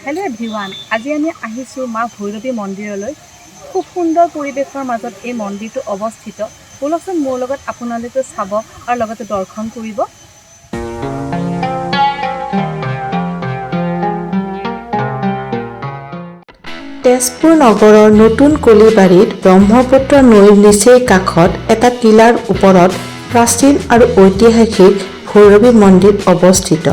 Hello' everyone, আজি আমি আহিছোঁ মা ভৈৰৱী মন্দিৰলৈ। খুব সুন্দৰ পৰিৱেশৰ মাজত এই মন্দিৰটো অৱস্থিত। ব'লকচোন মোৰ লগত আপোনালোকে চাব আৰু লগতে দৰ্শন কৰিব। তেজপুৰ নগৰৰ নতুন কলিবাৰীত ব্ৰহ্মপুত্ৰ নৈৰ নিচেই কাষত এটা টিলাৰ ওপৰত প্ৰাচীন আৰু ঐতিহাসিক ভৈৰৱী মন্দিৰ অৱস্থিত।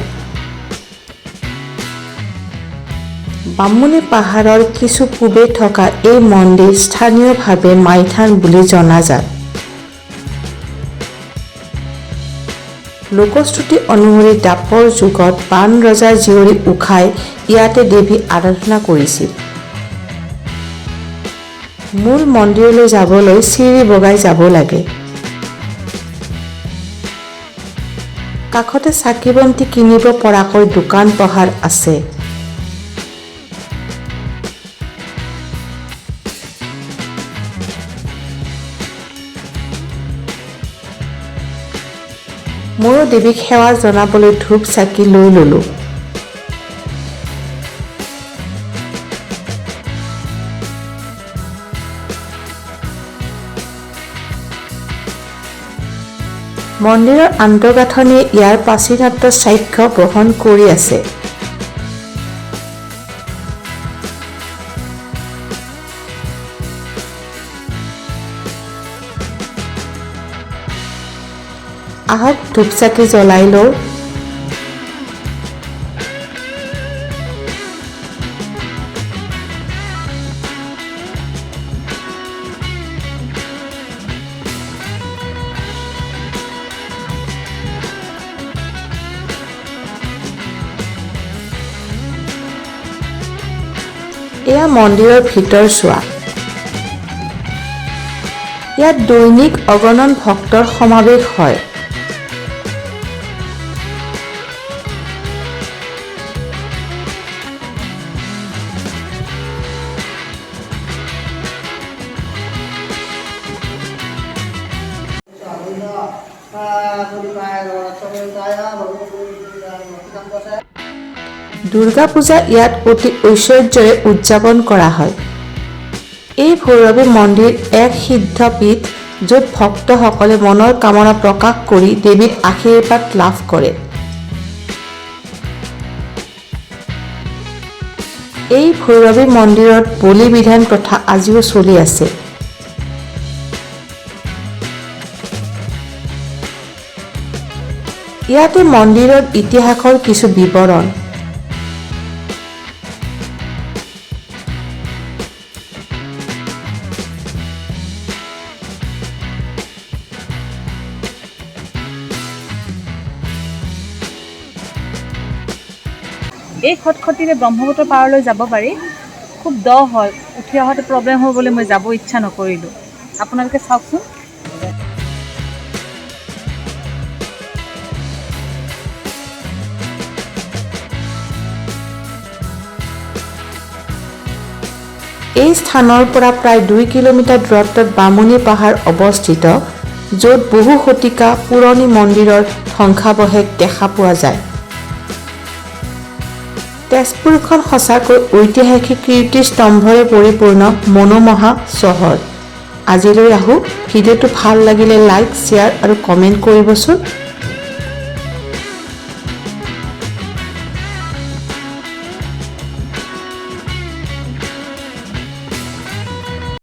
বামুণী পাহাৰৰ কিছু পূবে থকা এই মন্দিৰ স্থানীয়ভাৱে মাইথান বুলি জনাজাত। লোকশ্ৰুতি অনুসৰি দ্বাপৰ যুগত বান ৰজা জীয়ৰী উষাই ইয়াতে দেৱী আৰাধনা কৰিছিল। মূল মন্দিৰলৈ যাবলৈ চিৰি বগাই যাব লাগে। কাষতে চাকি বন্তি কিনিব পৰাকৈ দোকান পোহাৰ আছে। ময়ো দেৱীক সেৱা জনাবলৈ ধূপ চাকি লৈ ল'লোঁ। মন্দিৰৰ আন্তঃগাঁথনিয়ে ইয়াৰ প্ৰাচীনত্বৰ সাক্ষ্য বহন কৰি আছে। আহক ধূপ চাকি জ্বলাই লওঁ। এয়া মন্দিৰৰ ভিতৰচোৱা। ইয়াত দৈনিক অগণন ভক্তৰ সমাৱেশ হয়। দুৰ্গা পূজা ইয়াত অতি ঐশ্বৰ্যৰে উদযাপন কৰা হয়। এই ভৈৰৱী মন্দিৰ এক সিদ্ধপীঠ, য'ত ভক্তসকলে মনৰ কামনা প্ৰকাশ কৰি দেৱীৰ আশীৰ্বাদ লাভ কৰে। এই ভৈৰৱী মন্দিৰত বলি বিধান প্ৰথা আজিও চলি আছে। ইয়াতে মন্দিৰৰ ইতিহাসৰ কিছু বিৱৰণ। এই খটখটিৰে ব্ৰহ্মপুত্ৰ পাৰলৈ যাব পাৰি। খুব দ হয়, উঠি অহাতে প্ৰব্লেম হ'ব বুলি মই যাব ইচ্ছা নকৰিলোঁ। আপোনালোকে চাওকচোন। এই স্থানৰ পৰা প্ৰায় 2 কিলোমিটাৰ দূৰত্বত বামুণী পাহাৰ অৱস্থিত, য'ত বহু শতিকা পুৰণি মন্দিৰৰ ধ্বংসাৱশেষ দেখা পোৱা যায়। তেজপুৰখন সঁচাকৈ ঐতিহাসিক কীৰ্তিস্তম্ভৰে পৰিপূৰ্ণ মনোমোহা চহৰ। আজিলৈ আহোঁ। ভিডিঅ'টো ভাল লাগিলে লাইক, শ্বেয়াৰ আৰু কমেণ্ট কৰিবচোন।